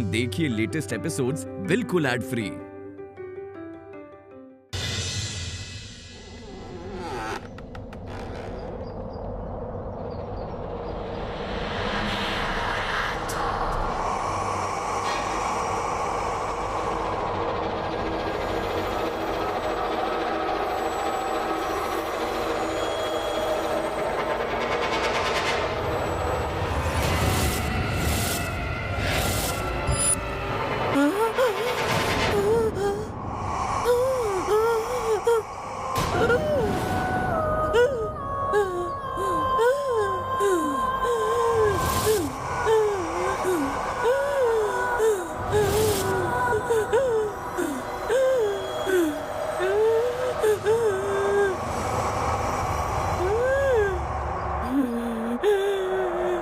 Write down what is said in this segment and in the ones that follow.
देखिए latest episodes बिल्कुल ad free.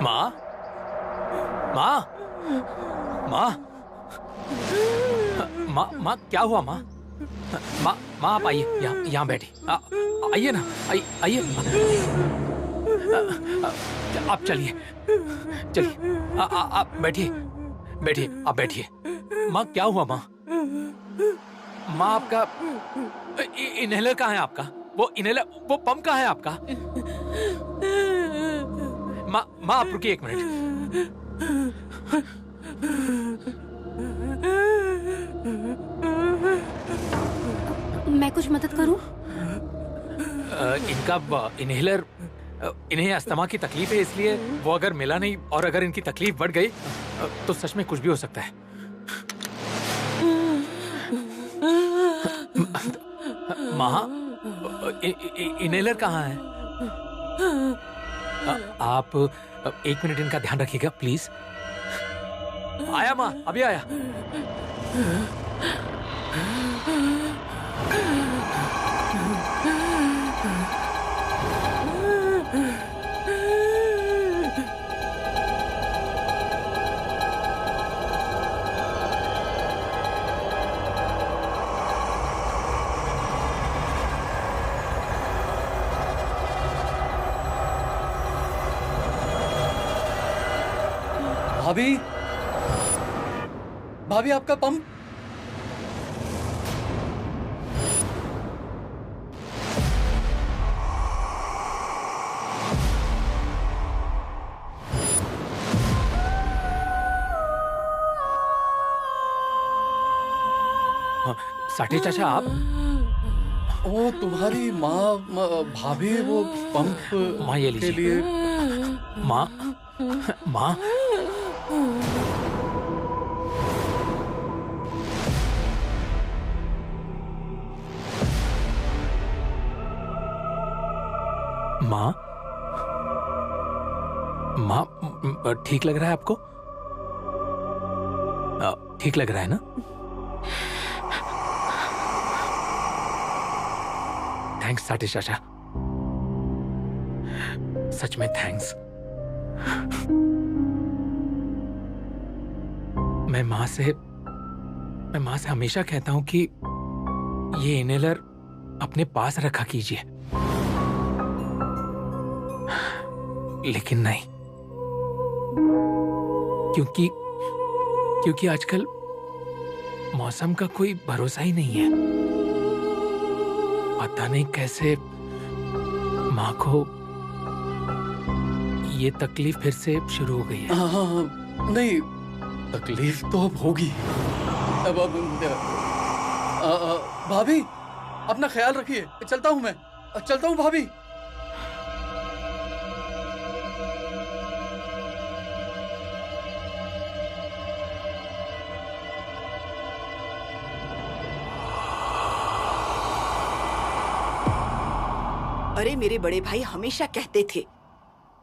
माँ, माँ, माँ, माँ, माँ क्या हुआ माँ? माँ, माँ आप आइए, यहाँ बैठिए। आइए ना, आइए। आप चलिए, आप बैठिए, आप बैठिए। माँ क्या हुआ माँ? माँ आपका इनहेलर कहाँ है आपका? वो इनहेलर, वो पंप कहाँ है आपका? माँ आप रुकिए 1 मिनट। मैं कुछ मदद करूं? इनका इनहेलर, इन्हें अस्थमा की तकलीफ है, इसलिए वो अगर मिला नहीं और अगर इनकी तकलीफ बढ़ गई तो सच में कुछ भी हो सकता है। माँ, इनहेलर कहाँ है? आप 1 मिनट इनका ध्यान रखिएगा प्लीज। आया माँ, अभी आया। भाभी, भाभी आपका पंप। साठे चाचा आप? ओ तुम्हारी माँ, भाभी वो पंप माँ ये के लीजिए। लिए। माँ, माँ, माँ, माँ ठीक लग रहा है आपको? ठीक लग रहा है ना? थैंक्स साठे चाचा, सच में थैंक्स। मैं माँ से हमेशा कहता हूं कि ये इनहेलर अपने पास रखा कीजिए, लेकिन नहीं, क्योंकि आजकल मौसम का कोई भरोसा ही नहीं है। पता नहीं कैसे माँ को ये तकलीफ फिर से शुरू हो गई है। हाँ, नहीं तकलीफ तो अब होगी। अब भाभी अपना ख्याल रखिए। चलता हूँ मैं, चलता हूँ भाभी। अरे मेरे बड़े भाई हमेशा कहते थे,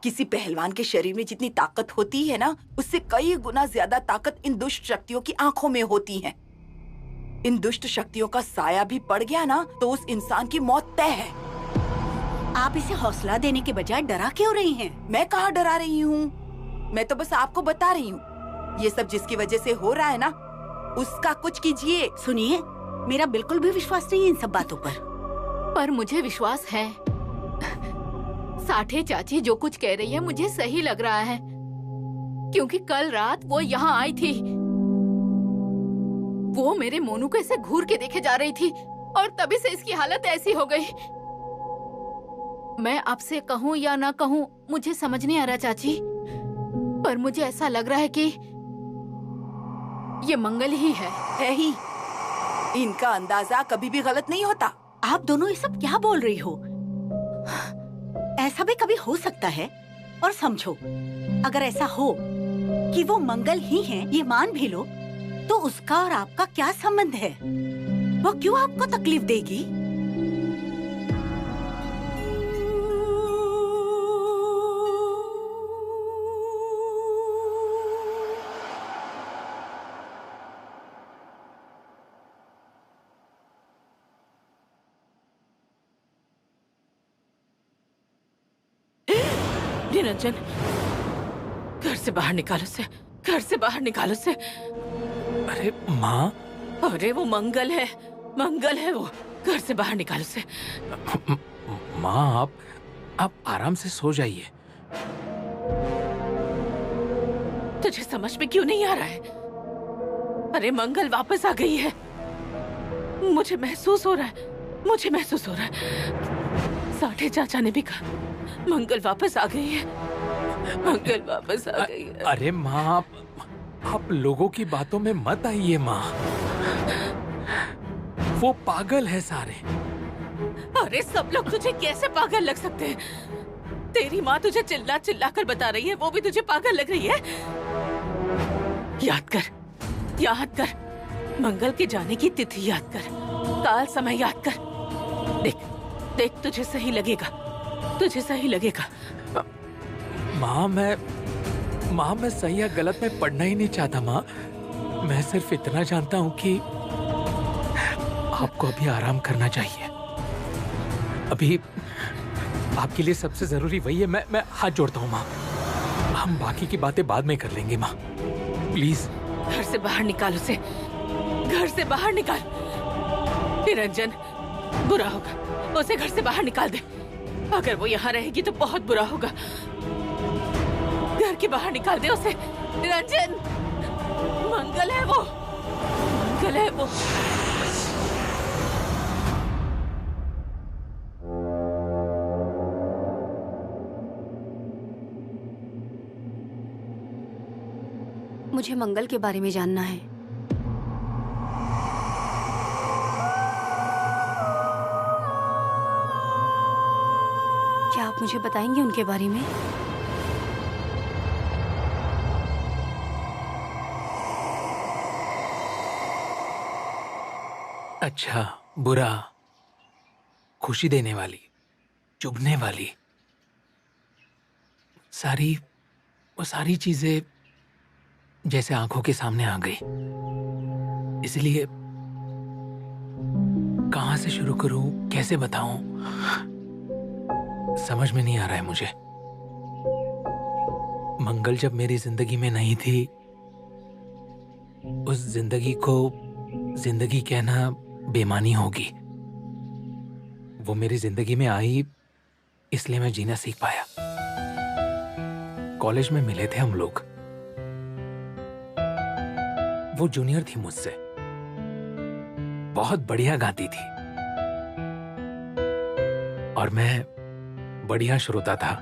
किसी पहलवान के शरीर में जितनी ताकत होती है ना, उससे कई गुना ज्यादा ताकत इन दुष्ट शक्तियों की आंखों में होती है। इन दुष्ट शक्तियों का साया भी पड़ गया ना तो उस इंसान की मौत तय है। आप इसे हौसला देने के बजाय डरा क्यों रही हैं? मैं कहाँ डरा रही हूँ, मैं तो बस आपको बता रही हूँ, ये सब जिसकी वजह से हो रहा है ना, उसका कुछ कीजिए। सुनिए, मेरा बिल्कुल भी विश्वास नहीं है इन सब बातों पर मुझे विश्वास है। साठे चाची जो कुछ कह रही है मुझे सही लग रहा है, क्योंकि कल रात वो यहाँ आई थी वो मेरे मोनू को ऐसे घूर के देखे जा रही थी और तभी से इसकी हालत ऐसी हो गई। मैं आपसे कहूँ या ना कहूँ मुझे समझ नहीं आ रहा चाची, पर मुझे ऐसा लग रहा है कि ये मंगल ही है ही। इनका अंदाजा कभी भी गलत नहीं होता। आप दोनों ये सब क्या बोल रही हो? ऐसा भी कभी हो सकता है। और समझो, अगर ऐसा हो कि वो मंगल ही हैं, ये मान भी लो, तो उसका और आपका क्या संबंध है? वो क्यों आपको तकलीफ देगी? निरंजन, घर से बाहर निकालो से, घर से बाहर निकालो से। अरे माँ। अरे वो मंगल है, मंगल है वो। घर से बाहर निकालो से। माँ आप आराम से सो जाइए। तुझे समझ में क्यों नहीं आ रहा है? अरे मंगल वापस आ गई है। मुझे महसूस हो रहा है, मुझे महसूस हो रहा है। साठे चाचा ने भी कहा मंगल वापस आ गई है, मंगल वापस आ गई है। अरे माँ, आप लोगों की बातों में मत आइए माँ। वो पागल है सारे। अरे सब लोग तुझे कैसे पागल लग सकते हैं? तेरी माँ तुझे चिल्ला चिल्ला कर बता रही है, वो भी तुझे पागल लग रही है। याद कर, याद कर, मंगल के जाने की तिथि याद कर, काल समय याद कर। देख देख, तुझे सही लगेगा, तुझे सही लगेगा। माँ मैं सही या गलत में पढ़ना ही नहीं चाहता माँ। मैं सिर्फ इतना जानता हूँ कि आपको अभी आराम करना चाहिए। अभी आपके लिए सबसे जरूरी वही है। मैं हाथ जोड़ता हूँ माँ, हम बाकी की बातें बाद में कर लेंगे माँ, प्लीज। घर से बाहर निकाल उसे, घर से बाहर निकाल। निरंजन, बुरा होगा, उसे घर से बाहर निकाल दे। अगर वो यहाँ रहेगी तो बहुत बुरा होगा। घर के बाहर निकाल दे उसे। निरंजन, मंगल है वो, मंगल है वो। मुझे मंगल के बारे में जानना है। क्या आप मुझे बताएंगे उनके बारे में? अच्छा, बुरा, खुशी देने वाली, चुभने वाली, वो सारी चीजें जैसे आंखों के सामने आ गई। इसलिए कहां से शुरू करूं, कैसे बताऊं, समझ में नहीं आ रहा है मुझे। मंगल जब मेरी जिंदगी में नहीं थी, उस जिंदगी को जिंदगी कहना बेमानी होगी। वो मेरी जिंदगी में आई, इसलिए मैं जीना सीख पाया। कॉलेज में मिले थे हम लोग। वो जूनियर थी मुझसे, बहुत बढ़िया गाती थी और मैं बढ़िया श्रोता था।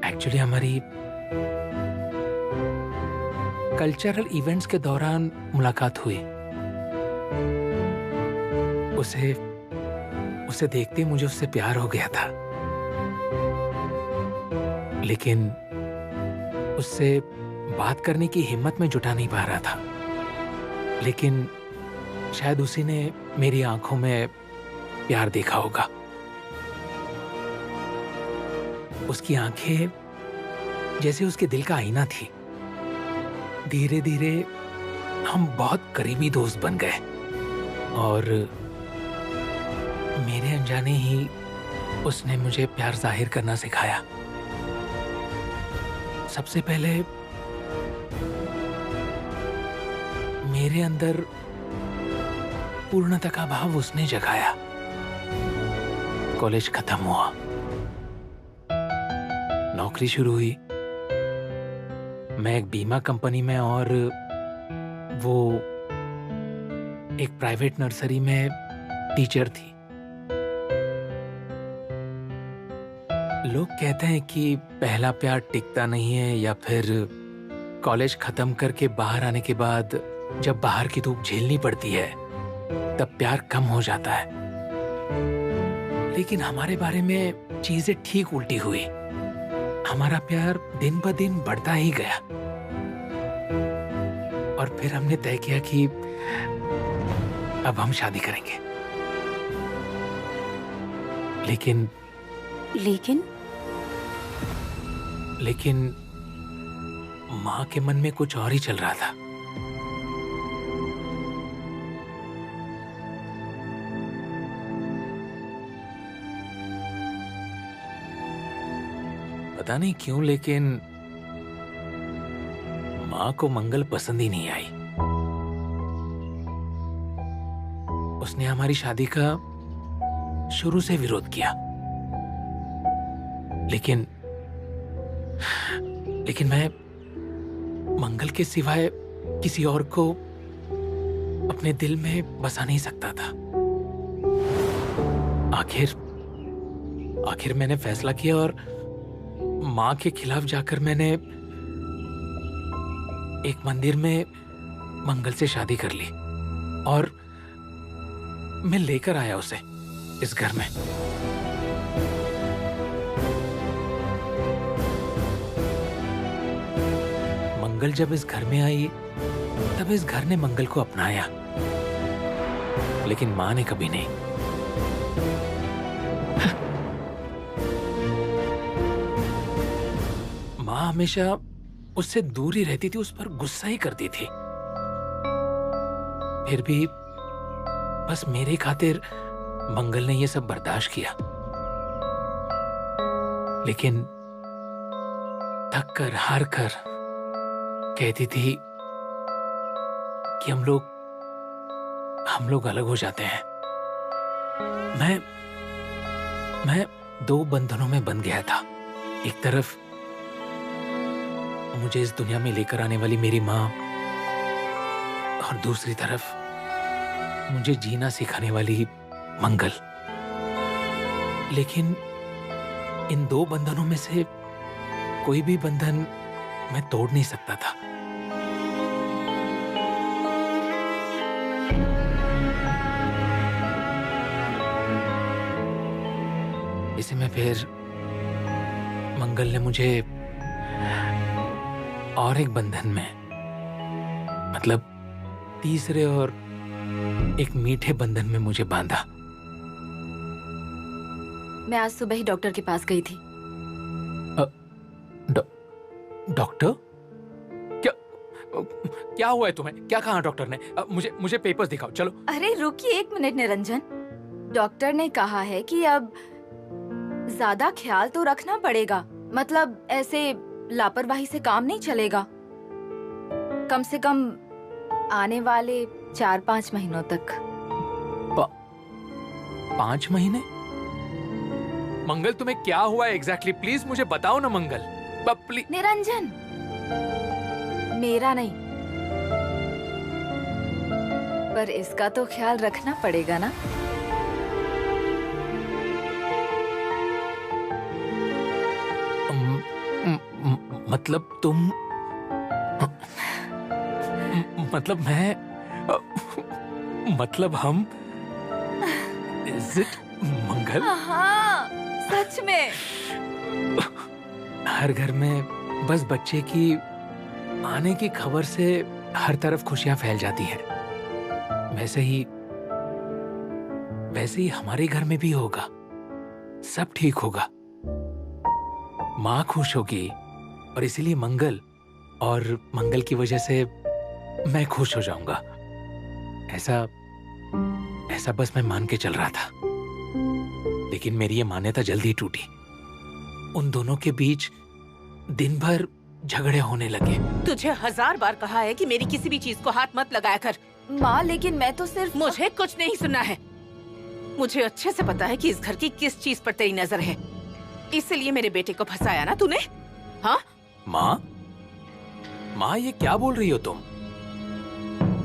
एक्चुअली हमारी कल्चरल इवेंट्स के दौरान मुलाकात हुई। उसे देखते ही मुझे उससे प्यार हो गया था, लेकिन उससे बात करने की हिम्मत में जुटा नहीं पा रहा था। लेकिन शायद उसी ने मेरी आंखों में प्यार देखा होगा। उसकी आंखें जैसे उसके दिल का आईना थी। धीरे धीरे हम बहुत करीबी दोस्त बन गए और मेरे अनजाने ही उसने मुझे प्यार जाहिर करना सिखाया। सबसे पहले मेरे अंदर पूर्णता का भाव उसने जगाया। कॉलेज खत्म हुआ, नौकरी शुरू हुई, मैं एक बीमा कंपनी में और वो एक प्राइवेट नर्सरी में टीचर थी। लोग कहते हैं कि पहला प्यार टिकता नहीं है, या फिर कॉलेज खत्म करके बाहर आने के बाद जब बाहर की धूप झेलनी पड़ती है तब प्यार कम हो जाता है। लेकिन हमारे बारे में चीजें ठीक उल्टी हुई। हमारा प्यार दिन ब दिन बढ़ता ही गया और फिर हमने तय किया कि अब हम शादी करेंगे। लेकिन माँ के मन में कुछ और ही चल रहा था। पता नहीं क्यों, लेकिन माँ को मंगल पसंद ही नहीं आई। उसने हमारी शादी का शुरू से विरोध किया। लेकिन मैं मंगल के सिवाय किसी और को अपने दिल में बसा नहीं सकता था। आखिर मैंने फैसला किया और माँ के खिलाफ जाकर मैंने एक मंदिर में मंगल से शादी कर ली और मैं लेकर आया उसे इस घर में। मंगल जब इस घर में आई तब इस घर ने मंगल को अपनाया, लेकिन माँ ने कभी नहीं। माँ हमेशा उससे दूर ही रहती थी, उस पर गुस्सा ही करती थी। फिर भी बस मेरे खातिर मंगल ने ये सब बर्दाश्त किया। लेकिन थक कर हार कर कहती थी कि हम लोग अलग हो जाते हैं। मैं दो बंधनों में बंध गया था। एक तरफ मुझे इस दुनिया में लेकर आने वाली मेरी माँ और दूसरी तरफ मुझे जीना सिखाने वाली मंगल। लेकिन इन दो बंधनों में से कोई भी बंधन मैं तोड़ नहीं सकता था। इसी में फिर मंगल ने मुझे और एक बंधन में, मतलब तीसरे और एक मीठे बंधन में मुझे बांधा। मैं आज सुबह ही डॉक्टर के पास गई थी। डॉक्टर? क्या हुआ है तुम्हें? क्या कहा डॉक्टर ने? मुझे पेपर्स दिखाओ, चलो। अरे रुकिए एक मिनट निरंजन। डॉक्टर ने कहा है कि अब ज्यादा ख्याल तो रखना पड़ेगा, मतलब ऐसे लापरवाही से काम नहीं चलेगा। कम से कम आने वाले 4-5 महीनों तक। 5 महीने? मंगल तुम्हें क्या हुआ है एग्जैक्टली? प्लीज मुझे बताओ ना मंगल। प्लीज। निरंजन, मेरा नहीं, पर इसका तो ख्याल रखना पड़ेगा ना। मतलब तुम, मतलब मैं, मतलब हम, इज इट मंगल? हाँ, सच में। हर घर में बस बच्चे की आने की खबर से हर तरफ खुशियां फैल जाती हैं। वैसे ही हमारे घर में भी होगा। सब ठीक होगा। माँ खुश होगी और इसीलिए मंगल, और मंगल की वजह से मैं खुश हो जाऊंगा। ऐसा बस मैं मान के चल रहा था। लेकिन मेरी ये मान्यता जल्दी टूटी। उन दोनों के बीच दिन भर झगड़े होने लगे। तुझे 1000 बार कहा है कि मेरी किसी भी चीज को हाथ मत लगाया कर। माँ, लेकिन मैं तो सिर्फ... मुझे कुछ नहीं सुनना है। मुझे अच्छे से पता है कि इस घर की किस चीज पर तेरी नजर है। इसलिए मेरे बेटे को फंसाया ना तूने? हाँ माँ, माँ ये क्या बोल रही हो तुम?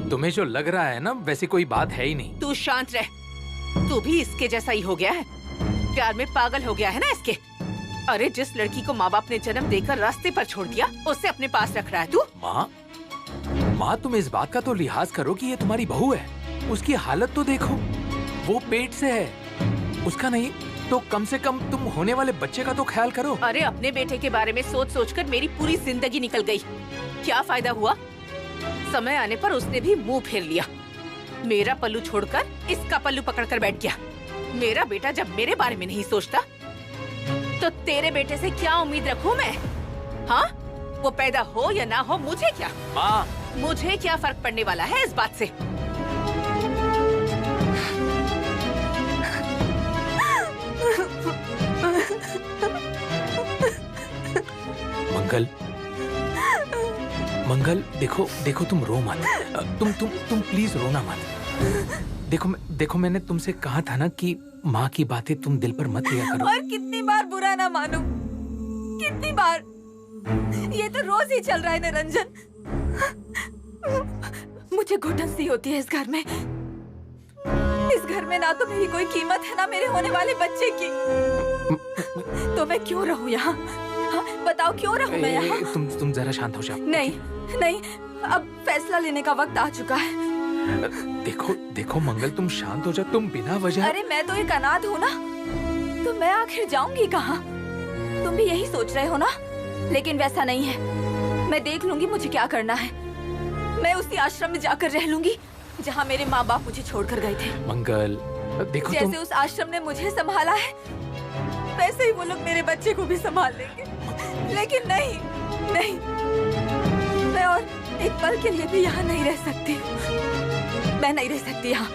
तुम्हें जो लग रहा है ना वैसी कोई बात है ही नहीं। तू शांत रह। तू भी इसके जैसा ही हो गया है, प्यार में पागल हो गया है ना इसके। अरे जिस लड़की को माँ बाप ने जन्म देकर रास्ते पर छोड़ दिया उससे अपने पास रख रहा है तू। माँ तुम इस बात का तो लिहाज करो कि ये तुम्हारी बहू है। उसकी हालत तो देखो, वो पेट से है, उसका नहीं तो कम से कम तुम होने वाले बच्चे का तो ख्याल करो। अरे अपने बेटे के बारे में सोच सोचकर मेरी पूरी जिंदगी निकल गई। क्या फायदा हुआ? समय आने पर उसने भी मुंह फेर लिया। मेरा पल्लू छोड़कर इसका पल्लू पकड़कर बैठ गया। मेरा बेटा जब मेरे बारे में नहीं सोचता तो तेरे बेटे से क्या उम्मीद रखूं मैं? हाँ, वो पैदा हो या ना हो मुझे क्या? माँ, मुझे क्या फर्क पड़ने वाला है इस बात से? मंगल देखो तुम रो मत। तुम प्लीज रोना मत। देखो मैंने तुमसे कहा था ना कि माँ की बातें तुम दिल पर मत लिया करो। और कितनी बार बुरा ना मानूं? कितनी बार? ये तो रोज ही चल रहा है निरंजन। मुझे घुटन सी होती है इस घर में। इस घर में ना तो मेरी कोई कीमत है ना मेरे होने वाले बच्चे की। तो मैं क्यों रहूं यहाँ? बताओ क्यों रहूं मैं यहाँ? तुम जरा शांत हो जाओ। नहीं, अब फैसला लेने का वक्त आ चुका है। देखो मंगल, तुम शांत हो जाओ। तुम बिना वजह। अरे मैं तो एक अनाथ हूँ ना, तो मैं आखिर जाऊंगी कहाँ? तुम भी यही सोच रहे हो ना? लेकिन वैसा नहीं है। मैं देख लूंगी मुझे क्या करना है। मैं उसी आश्रम में जाकर रह लूंगी जहाँ मेरे माँ बाप मुझे छोड़कर गए थे। मंगल देखो, जैसे उस आश्रम ने मुझे संभाला है वैसे ही वो लोग मेरे बच्चे को भी संभाल लेंगे। लेकिन नहीं, मैं और एक पल के लिए भी यहाँ नहीं रह सकती। मैं नहीं रह सकती यहाँ।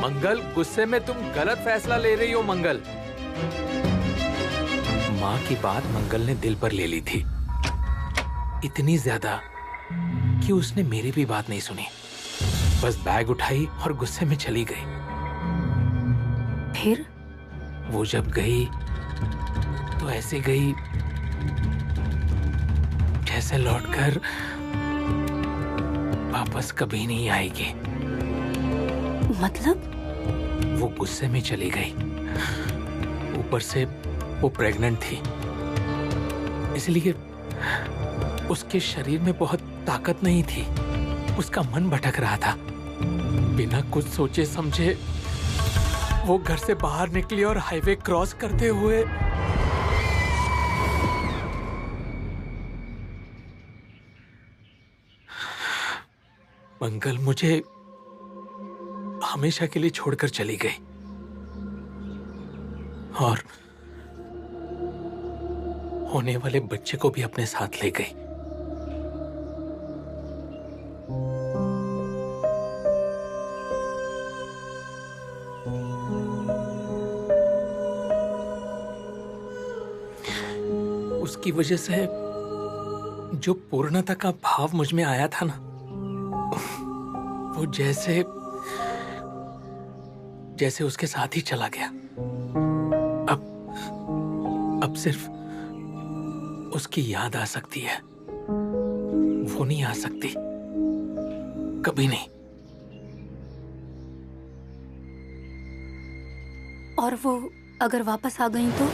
मंगल गुस्से में तुम गलत फैसला ले रही हो। मंगल, माँ की बात मंगल ने दिल पर ले ली थी, इतनी ज्यादा कि उसने मेरी भी बात नहीं सुनी। बस बैग उठाई और गुस्से में चली गई। फिर वो जब गई तो ऐसे गई जैसे लौटकर वापस कभी नहीं आएगी। मतलब? वो गुस्से में चली गई। ऊपर से वो प्रेग्नेंट थी, इसलिए उसके शरीर में बहुत ताकत नहीं थी। उसका मन भटक रहा था। बिना कुछ सोचे समझे वो घर से बाहर निकली और हाईवे क्रॉस करते हुए मंगल मुझे हमेशा के लिए छोड़कर चली गई और होने वाले बच्चे को भी अपने साथ ले गई। उसकी वजह से जो पूर्णता का भाव मुझ में आया था ना, वो जैसे उसके साथ ही चला गया। अब सिर्फ उसकी याद आ सकती है, वो नहीं आ सकती, कभी नहीं। और वो अगर वापस आ गई तो?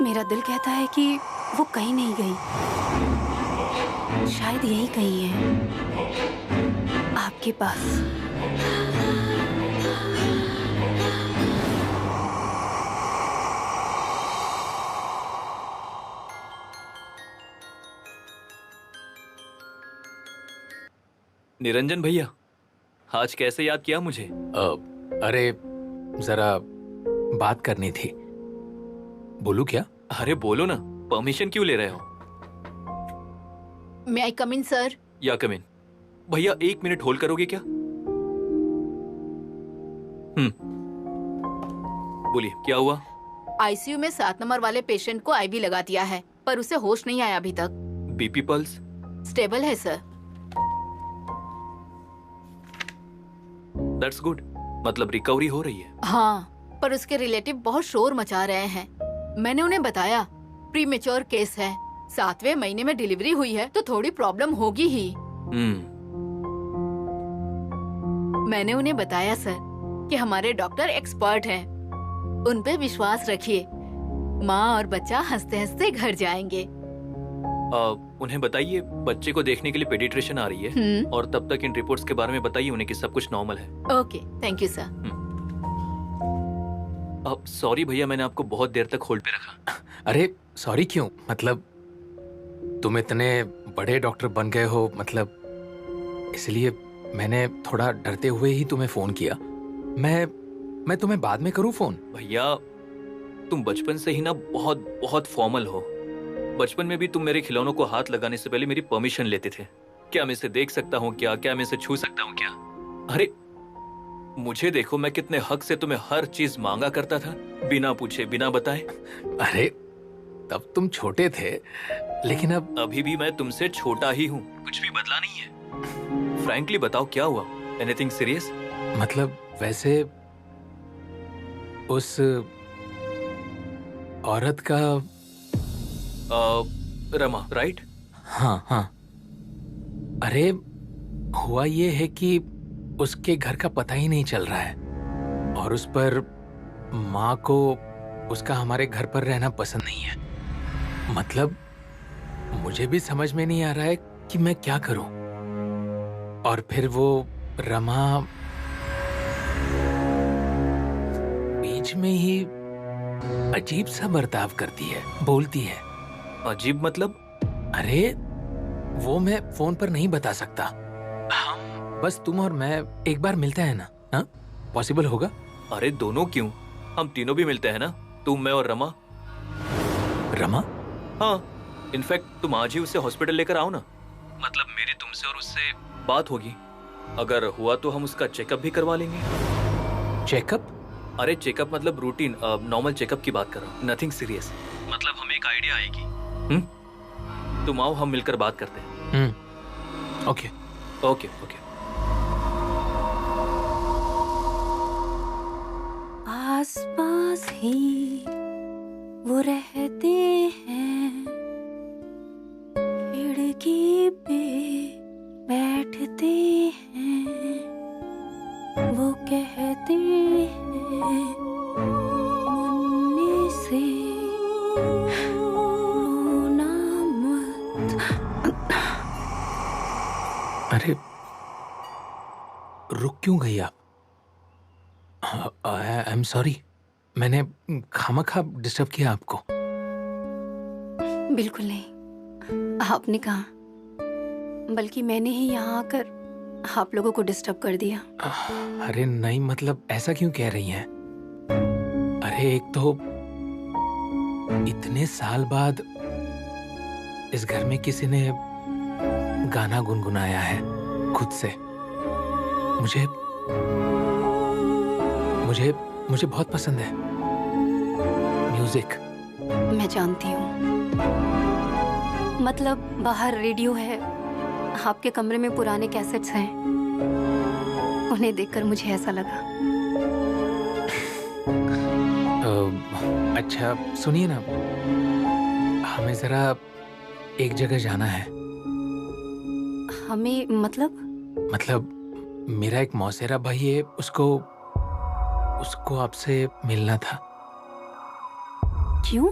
मेरा दिल कहता है कि वो कहीं नहीं गई, शायद यही कहीं है, आपके पास। निरंजन भैया, आज कैसे याद किया मुझे? अरे जरा बात करनी थी। बोलूं क्या? अरे बोलो ना, परमिशन क्यों ले रहे हो? May I come in, sir? या कम इन। भैया 1 मिनट होल्ड करोगे क्या? बोलिए क्या हुआ? आईसीयू में 7 नंबर वाले पेशेंट को आईवी लगा दिया है, पर उसे होश नहीं आया अभी तक। बीपी पल्स स्टेबल है सर। That's good. मतलब रिकवरी हो रही है? हाँ, पर उसके रिलेटिव बहुत शोर मचा रहे हैं। मैंने उन्हें बताया प्रीमेच्योर केस है, 7वें महीने में डिलीवरी हुई है तो थोड़ी प्रॉब्लम होगी ही। मैंने उन्हें बताया सर कि हमारे डॉक्टर एक्सपर्ट हैं, उन पे विश्वास रखिए। माँ और बच्चा हंसते हंसते घर जाएंगे। उन्हें बताइए बच्चे को देखने के लिए पेडिट्रिशियन आ रही है, और तब तक इन रिपोर्ट्स के बारे में बताइए उन्हें कि सब कुछ नॉर्मल है। Okay, thank you sir. Sorry भैया, मैंने आपको बहुत देर तक होल्ड पे रखा। अरे सॉरी क्यों, मतलब तुम इतने बड़े डॉक्टर बन गए हो, मतलब इसलिए मैंने थोड़ा डरते हुए ही तुम्हें फोन किया। मैं तुम्हें बाद में करूं फोन? भैया तुम बचपन से ही ना बहुत बहुत फॉर्मल हो। बचपन में भी तुम मेरे खिलौनों को हाथ लगाने से पहले मेरी परमिशन लेते थे। क्या मैं इसे देख सकता हूँ क्या? क्या मैं इसे छू सकता हूँ क्या? अरे मुझे देखो, मैं कितने हक से तुम्हें हर चीज मांगा करता था, बिना पूछे बिना बताए। अरे तब तुम छोटे थे, लेकिन अब अभी भी मैं तुमसे छोटा ही हूँ, कुछ भी बदला नहीं है। फ्रैंकली बताओ क्या हुआ? Anything serious? मतलब वैसे उस औरत का रमा, राइट? हाँ हाँ। अरे हुआ ये है कि उसके घर का पता ही नहीं चल रहा है, और उस पर माँ को उसका हमारे घर पर रहना पसंद नहीं है। मतलब मुझे भी समझ में नहीं आ रहा है कि मैं क्या करूं। और फिर वो रमा बीच में ही अजीब सा बर्ताव करती है, बोलती है। अजीब मतलब? अरे वो मैं फोन पर नहीं बता सकता। हम बस तुम और मैं एक बार मिलते हैं ना? हाँ, पॉसिबल होगा? अरे दोनों क्यों, हम तीनों भी मिलते हैं ना, तुम, मैं और रमा। रमा? हाँ, इनफैक्ट तुम आज ही उसे हॉस्पिटल लेकर आओ ना। मतलब मेरी तुमसे और उससे बात होगी। अगर हुआ तो हम उसका चेकअप भी करवा लेंगे। चेकअप? अरे चेकअप मतलब रूटीन नॉर्मल चेकअप की बात कर रहा हूँ, नथिंग सीरियस। मतलब हमें एक आइडिया आएगी। तुम आओ, हम मिलकर बात करते हैं। Okay okay okay. आस पास ही वो रहते हैं, खिड़की पे बैठते हैं, वो कहते हैं मुन्ने से रोना मत। अरे रुक क्यों गई आप? आई एम सॉरी, मैंने खामखा डिस्टर्ब किया आपको। बिल्कुल नहीं, आपने कहा, बल्कि मैंने ही यहाँ आकर आप लोगों को डिस्टर्ब कर दिया। अरे नहीं, मतलब ऐसा क्यों कह रही हैं? अरे एक तो इतने साल बाद इस घर में किसी ने गाना गुनगुनाया है खुद से। मुझे मुझे मुझे बहुत पसंद है म्यूजिक। मैं जानती हूँ, मतलब बाहर रेडियो है, आपके कमरे में पुराने कैसेट्स हैं, उन्हें देखकर मुझे ऐसा लगा। अच्छा सुनिए ना, हमें जरा एक जगह जाना है। हमें मतलब मेरा एक मौसेरा भाई है, उसको आपसे मिलना था। क्यों?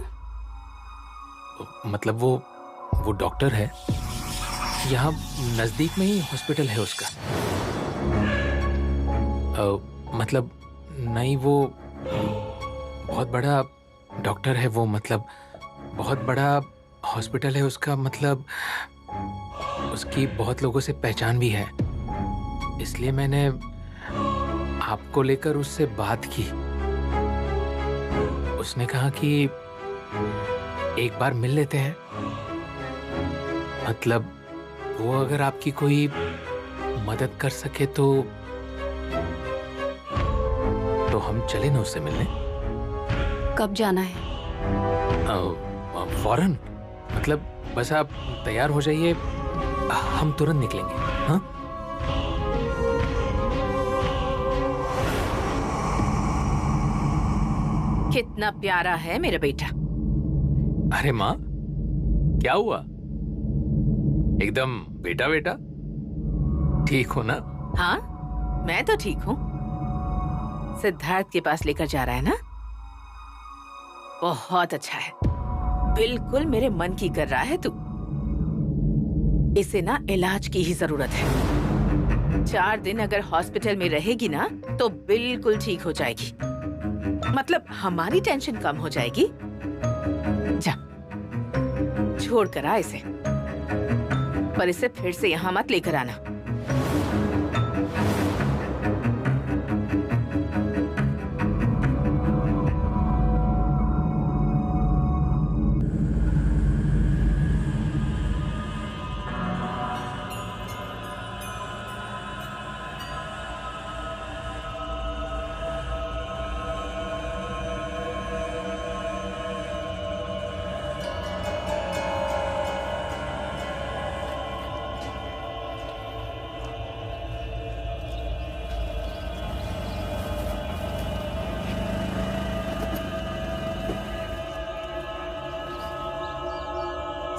मतलब वो डॉक्टर है, यहाँ नजदीक में ही हॉस्पिटल है उसका। मतलब नहीं, वो बहुत बड़ा डॉक्टर है वो, मतलब बहुत बड़ा हॉस्पिटल है उसका, मतलब उसकी बहुत लोगों से पहचान भी है। इसलिए मैंने आपको लेकर उससे बात की। उसने कहा कि एक बार मिल लेते हैं, मतलब वो अगर आपकी कोई मदद कर सके तो हम चले ना उससे मिलने। कब जाना है? फौरन, मतलब बस आप तैयार हो जाइए, हम तुरंत निकलेंगे। हाँ कितना प्यारा है मेरा बेटा। अरे माँ, क्या हुआ? एकदम बेटा बेटा ठीक हो ना? हाँ, मैं तो ठीक हूँ। सिद्धार्थ के पास लेकर जा रहा है ना? बहुत अच्छा है, बिल्कुल मेरे मन की कर रहा है तू। इसे ना इलाज की ही जरूरत है। 4 दिन अगर हॉस्पिटल में रहेगी ना तो बिल्कुल ठीक हो जाएगी। मतलब हमारी टेंशन कम हो जाएगी। जा, छोड़ कर आ इसे, पर इसे फिर से यहाँ मत लेकर आना।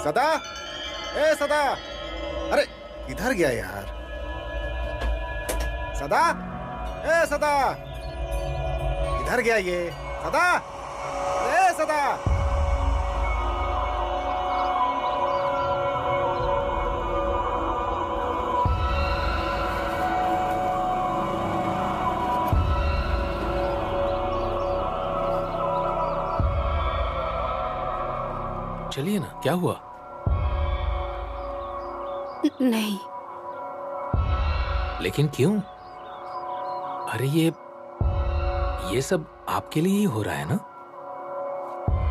सदा, ए सदा, अरे इधर गया यार। सदा, ए सदा, इधर गया ये। सदा, ए सदा। चलिए ना, क्या हुआ? नहीं। लेकिन क्यों? अरे ये सब आपके लिए ही हो रहा है ना?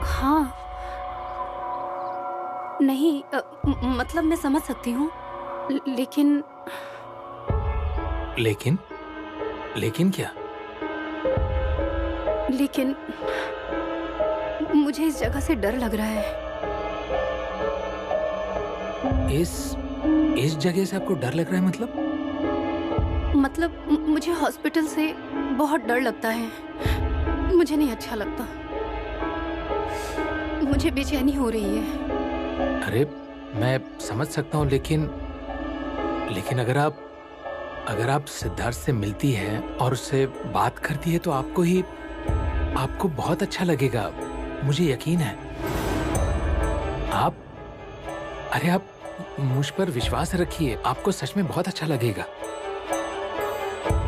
हाँ, नहीं मतलब मैं समझ सकती हूँ, लेकिन लेकिन क्या? लेकिन मुझे इस जगह से डर लग रहा है। इस जगह से आपको डर लग रहा है? मतलब मुझे हॉस्पिटल से बहुत डर लगता है। मुझे नहीं अच्छा लगता, मुझे बेचैनी हो रही है। अरे मैं समझ सकता हूँ, लेकिन अगर आप सिद्धार्थ से मिलती है और उससे बात करती है तो आपको बहुत अच्छा लगेगा, मुझे यकीन है। आप मुझ पर विश्वास रखिए, आपको सच में बहुत अच्छा लगेगा।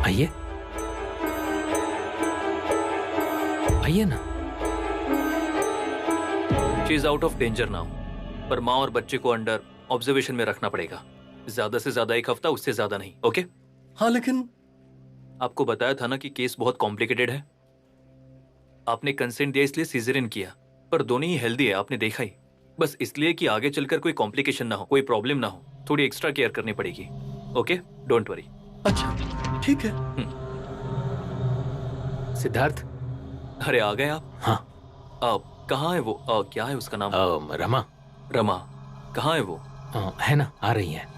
आइए ना। She is out of danger now, पर माँ और बच्चे को अंडर ऑब्जर्वेशन में रखना पड़ेगा। ज्यादा से ज्यादा 1 हफ्ता, उससे ज्यादा नहीं। ओके? हाँ, लेकिन आपको बताया था ना कि केस बहुत कॉम्प्लिकेटेड है। आपने कंसेंट दिया इसलिए सीजरियन किया, पर दोनों ही हेल्दी है, आपने देखा ही। बस इसलिए कि आगे चलकर कोई कॉम्प्लिकेशन ना हो, कोई प्रॉब्लम ना हो, थोड़ी एक्स्ट्रा केयर करनी पड़ेगी। Okay, don't worry. अच्छा, ठीक है। सिद्धार्थ, अरे आ गए आप? हाँ। कहाँ है वो? क्या है उसका नाम? रमा। रमा कहाँ है वो? है ना, आ रही है।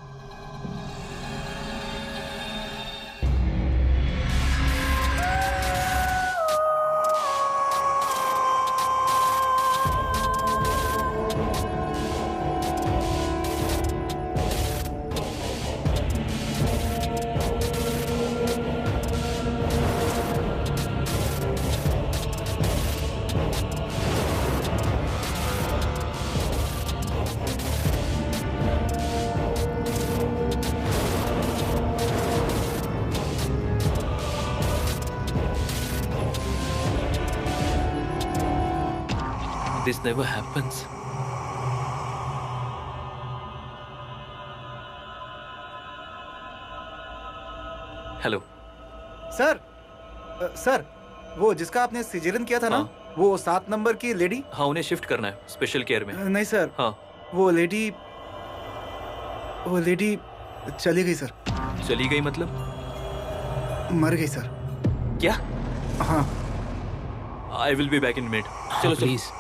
This never happens. Hello sir, वो जिसका आपने सिजेरियन किया था ना, वो 7 नंबर की लेडी। हाँ, उन्हें शिफ्ट करना है स्पेशल केयर में। नहीं सर। हाँ, वो लेडी चली गई सर। चली गई मतलब? मर गई सर। क्या? हाँ। I will be back in minute. चलो प्लीज।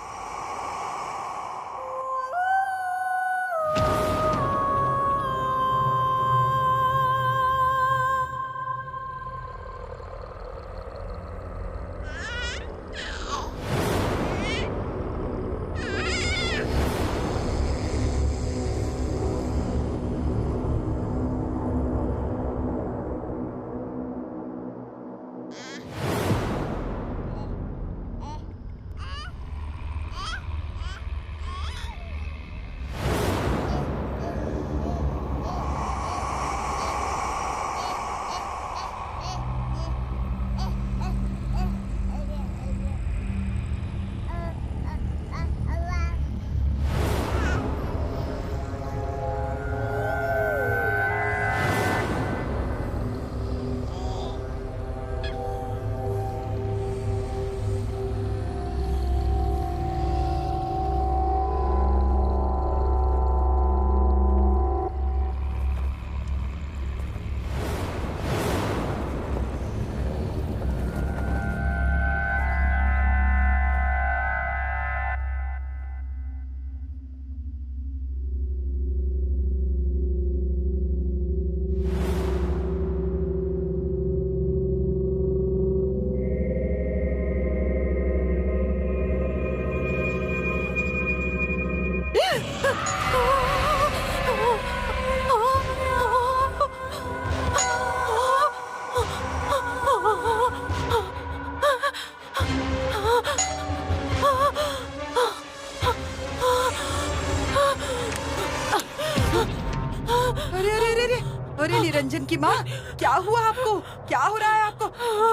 निरंजन की माँ, क्या हुआ आपको? क्या हो रहा है आपको?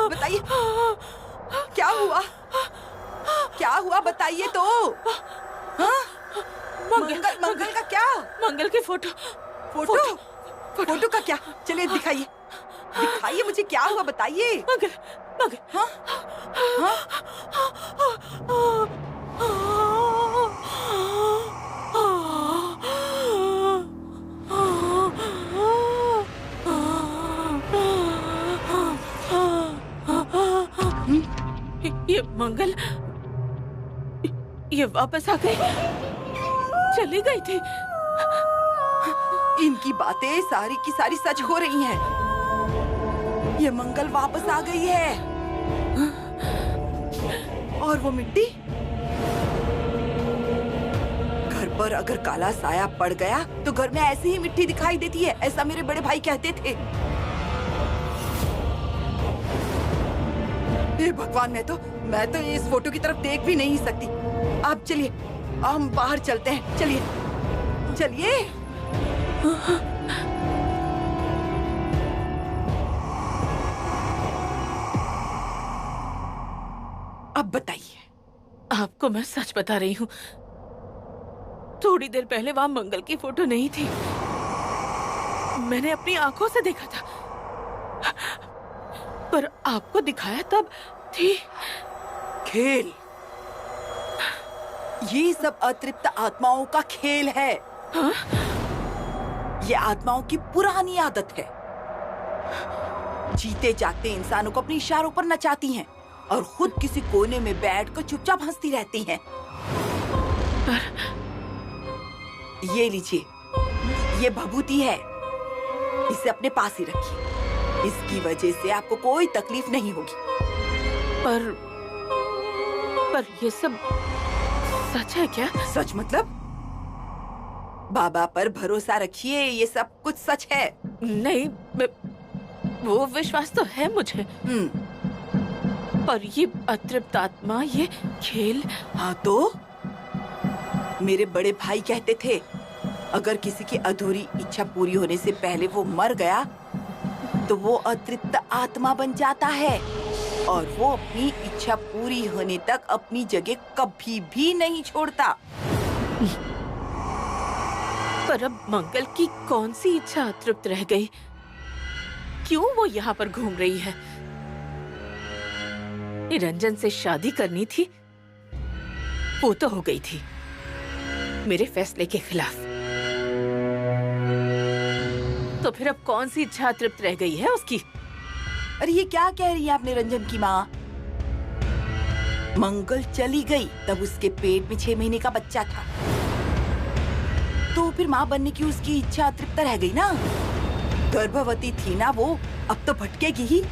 बताइए, क्या हुआ? क्या हुआ बताइए तो। हाँ? मंगल का क्या? मंगल की फोटो। फोटो का क्या? चलिए दिखाइए, दिखाइए मुझे, क्या हुआ बताइए। मंगल। हाँ? हाँ? ये मंगल, ये वापस आ गई, चली गई थी। इनकी बातें सारी की सारी सच हो रही हैं। ये मंगल वापस आ गई है। और वो मिट्टी, घर पर अगर काला साया पड़ गया तो घर में ऐसे ही मिट्टी दिखाई देती है, ऐसा मेरे बड़े भाई कहते थे। हे भगवान, मैं तो इस फोटो की तरफ देख भी नहीं सकती। आप चलिए, हम बाहर चलते हैं। चलिए चलिए। अब बताइए। आपको मैं सच बता रही हूँ, थोड़ी देर पहले वहां मंगल की फोटो नहीं थी। मैंने अपनी आंखों से देखा था, पर आपको दिखाया तब थी। खेल, ये सब अतृप्त आत्माओं का खेल है। हाँ? ये आत्माओं की पुरानी आदत है। जीते जागते इंसानों को अपने इशारों पर नचाती हैं और खुद किसी कोने में बैठकर चुपचाप हंसती रहती हैं। ये लीजिए, ये भभूति है, इसे अपने पास ही रखिए। इसकी वजह से आपको कोई तकलीफ नहीं होगी। पर ये सब सच है क्या? सच मतलब? बाबा पर भरोसा रखिए, ये सब कुछ सच है। नहीं, वो विश्वास तो है मुझे। पर ये अतृप्त आत्मा, ये खेल। हाँ तो मेरे बड़े भाई कहते थे, अगर किसी की अधूरी इच्छा पूरी होने से पहले वो मर गया तो वो अतृप्त आत्मा बन जाता है और वो अपनी इच्छा पूरी होने तक अपनी जगह कभी भी नहीं छोड़ता। पर अब मंगल की कौन सी इच्छा अतृप्त रह गई? क्यों वो यहाँ पर घूम रही है? निरंजन से शादी करनी थी, वो तो हो गई थी मेरे फैसले के खिलाफ। तो फिर अब कौन सी इच्छा तृप्त रह गई है उसकी? अरे ये क्या कह रही है आप निरंजन की माँ? मंगल चली गई तब उसके पेट में 6 महीने का बच्चा था, तो फिर माँ बनने की उसकी इच्छा तृप्त रह गई ना। गर्भवती थी ना वो, अब तो भटकेगी ही।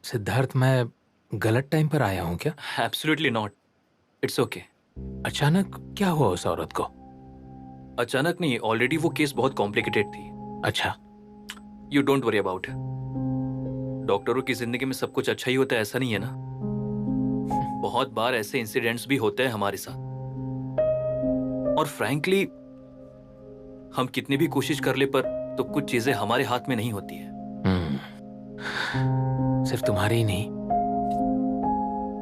सिद्धार्थ, मैं गलत टाइम पर आया हूँ क्या? Absolutely not, it's okay. अचानक क्या हुआ उस औरत को? अचानक नहीं, ऑलरेडी वो केस बहुत कॉम्प्लिकेटेड थी। अच्छा, यू डोंट वरी अबाउट। डॉक्टरों की जिंदगी में सब कुछ अच्छा ही होता है ऐसा नहीं है ना। बहुत बार ऐसे इंसिडेंट्स भी होते हैं हमारे साथ, और फ्रैंकली हम कितनी भी कोशिश कर ले पर तो कुछ चीजें हमारे हाथ में नहीं होती है। सिर्फ तुम्हारी ही नहीं,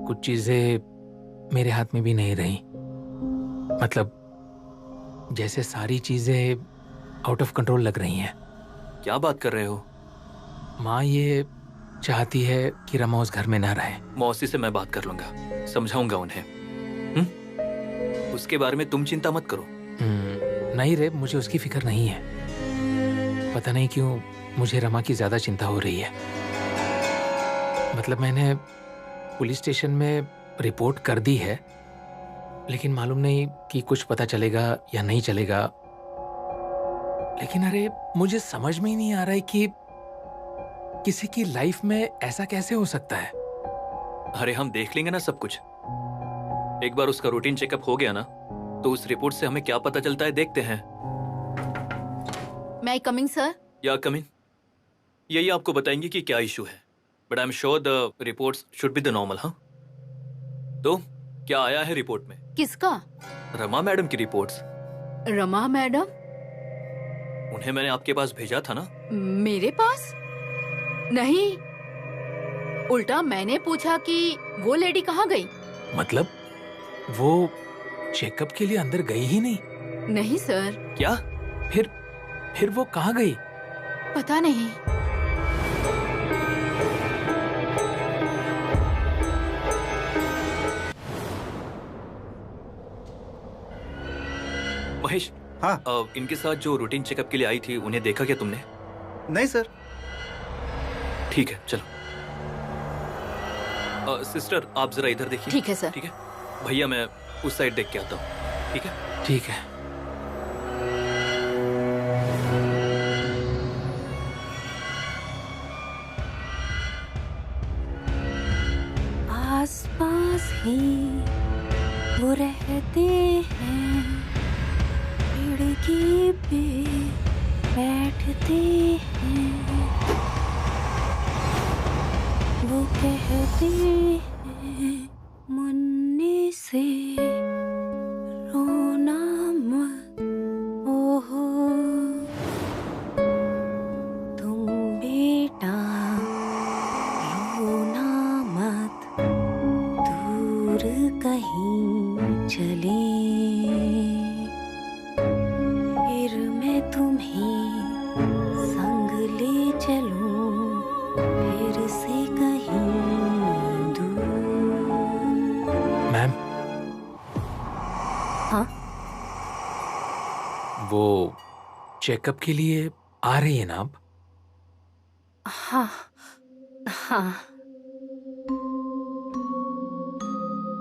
कुछ चीजें मेरे हाथ में भी नहीं रही। मतलब जैसे सारी चीजें आउट ऑफ कंट्रोल लग रही हैं। क्या बात कर रहे हो? माँ, ये चाहती है कि रमा उस घर में ना रहे। मौसी से मैं बात कर लूंगा, समझाऊंगा उन्हें। उसके बारे में तुम चिंता मत करो। नहीं रे, मुझे उसकी फिक्र नहीं है। पता नहीं क्यों मुझे रमा की ज्यादा चिंता हो रही है। मतलब मैंने पुलिस स्टेशन में रिपोर्ट कर दी है, लेकिन मालूम नहीं कि कुछ पता चलेगा या नहीं चलेगा। लेकिन अरे मुझे समझ में ही नहीं आ रहा है कि किसी की लाइफ में ऐसा कैसे हो सकता है। अरे हम देख लेंगे ना सब कुछ। एक बार उसका रूटीन चेकअप हो गया ना, तो उस रिपोर्ट से हमें क्या पता चलता है देखते हैं। मैं कमिंग सर? या कमिंग। यही आपको बताएंगे कि क्या इशू है, but I am sure the reports should be the normal. हाँ, तो क्या आया है रिपोर्ट में? किसका? रमा मैडम की रिपोर्ट्स। रमा मैडम? उन्हें मैंने आपके पास भेजा था ना। मेरे पास? नहीं, उल्टा मैंने पूछा कि वो लेडी कहाँ गई। मतलब वो चेकअप के लिए अंदर गई ही नहीं? नहीं सर। क्या? फिर वो कहाँ गई? पता नहीं। महेश। हाँ। इनके साथ जो रूटीन चेकअप के लिए आई थी, उन्हें देखा क्या तुमने? नहीं सर। ठीक है, चलो। सिस्टर, आप जरा इधर देखिए। ठीक है सर। ठीक है भैया, मैं उस साइड देख के आता हूँ। ठीक है? ठीक है। आसपास ही वो रहते हैं, खिड़की पे बैठते हैं, वो कहते हैं मुन्ने से रोना मत, ओहो तुम बेटा रोना मत, दूर कहीं चले फिर मैं तुम्हें संग ले चलूं, फिर से कहीं दूर। मैम। हाँ? वो चेकअप के लिए आ रही है ना अब? हाँ हाँ।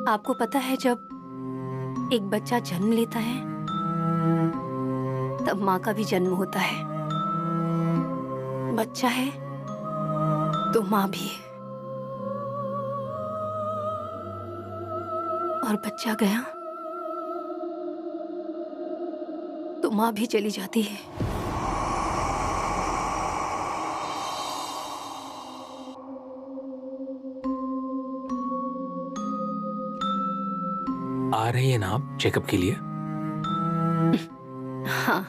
आपको पता है, जब एक बच्चा जन्म लेता है तब माँ का भी जन्म होता है। बच्चा है तो माँ भी है, और बच्चा गया तो माँ भी चली जाती है। आ रही है ना आप चेकअप के लिए? हाँ।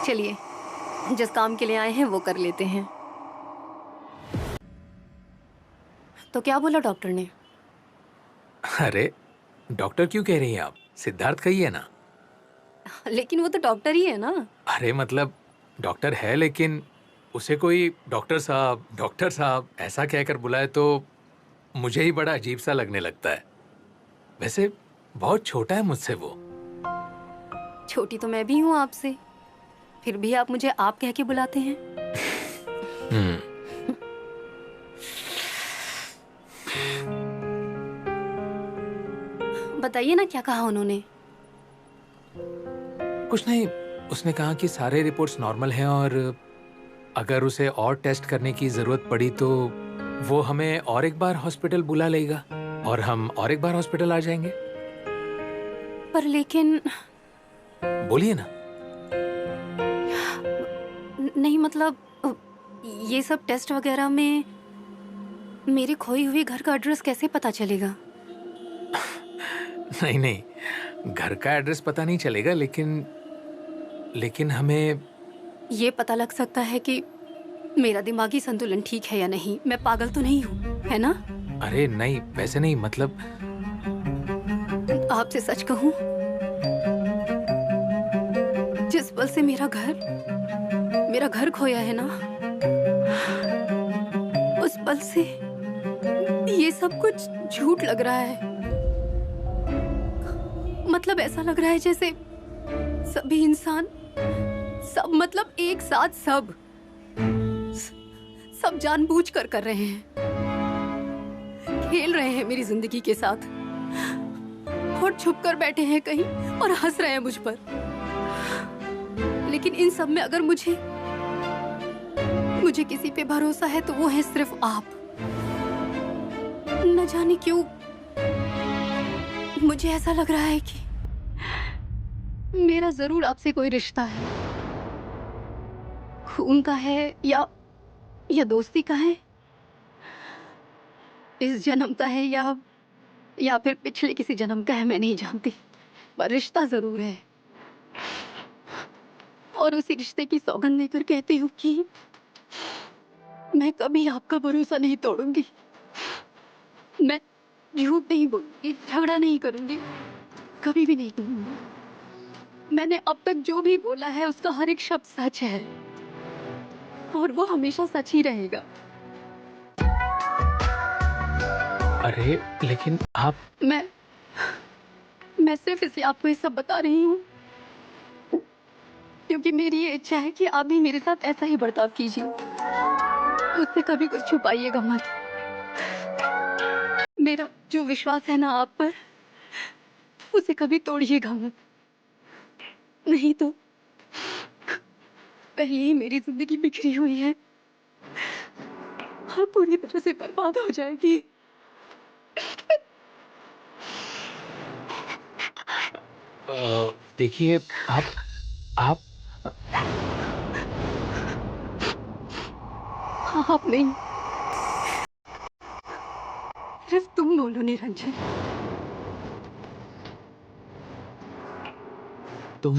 चलिए, जिस काम के लिए आए हैं वो कर लेते हैं। तो क्या बोला डॉक्टर ने? अरे डॉक्टर क्यों कह रही हैं आप? सिद्धार्थ का ही है ना। लेकिन वो तो डॉक्टर ही है ना। अरे मतलब डॉक्टर है, लेकिन उसे कोई डॉक्टर साहब ऐसा कहकर बुलाए तो मुझे ही बड़ा अजीब सा लगने लगता है। वैसे बहुत छोटा है मुझसे वो। छोटी तो मैं भी हूँ आपसे, फिर भी आप मुझे आप कह के बुलाते हैं। बताइए ना, क्या कहा उन्होंने? कुछ नहीं, उसने कहा कि सारे रिपोर्ट्स नॉर्मल हैं और अगर उसे और टेस्ट करने की जरूरत पड़ी तो वो हमें और एक बार हॉस्पिटल बुला लेगा और हम और एक बार हॉस्पिटल आ जाएंगे। पर लेकिन बोलिए ना। नहीं मतलब ये सब टेस्ट वगैरह में मेरे खोई हुई घर का एड्रेस कैसे पता चलेगा? नहीं, घर का एड्रेस पता नहीं चलेगा, लेकिन हमें ये पता लग सकता है कि मेरा दिमागी संतुलन ठीक है या नहीं। मैं पागल तो नहीं हूँ, है ना? अरे नहीं, वैसे नहीं, मतलब आपसे सच कहूं, जिस पल से मेरा घर खोया है ना, उस पल से ये सब कुछ झूठ लग रहा है। मतलब ऐसा लग रहा है जैसे सभी इंसान, सब मतलब एक साथ सब जानबूझकर कर रहे हैं, खेल रहे हैं मेरी जिंदगी के साथ, और छुप कर बैठे हैं कहीं और हंस रहे हैं मुझ पर। लेकिन इन सब में अगर मुझे किसी पे भरोसा है तो वो है सिर्फ आप। न जाने क्यों मुझे ऐसा लग रहा है कि मेरा जरूर आपसे कोई रिश्ता है, खून का है या दोस्ती का है, इस जन्म का है या फिर पिछले किसी जन्म का है, मैं नहीं जानती, पर रिश्ता जरूर है। और उसी रिश्ते की सौगंध लेकर कहती हूँ कि मैं कभी आपका भरोसा नहीं तोड़ूंगी, मैं झूठ नहीं बोलूंगी, झगड़ा नहीं करूंगी, कभी भी नहीं करूंगी। मैंने अब तक जो भी बोला है उसका हर एक शब्द सच है और वो हमेशा सच ही रहेगा। अरे लेकिन आप, मैं सिर्फ इसलिए आपको ये सब बता रही हूँ क्योंकि मेरी ये इच्छा है कि आप भी मेरे साथ ऐसा ही बर्ताव कीजिए, उससे कभी कुछ छुपाइएगा मत। मेरा जो विश्वास है ना आप पर, उसे कभी तोड़िएगा मत, नहीं तो पहले ही मेरी जिंदगी बिखरी हुई है, हाँ पूरी तरह से बर्बाद हो जाएगी। देखिए आप नहीं, सिर्फ तुम बोलो निरंजन। तुम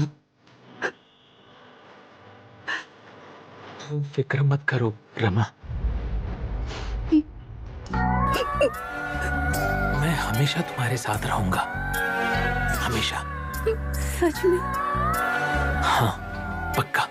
फिक्र मत करो रमा, मैं हमेशा तुम्हारे साथ रहूंगा, हमेशा। सच में? हाँ, पक्का।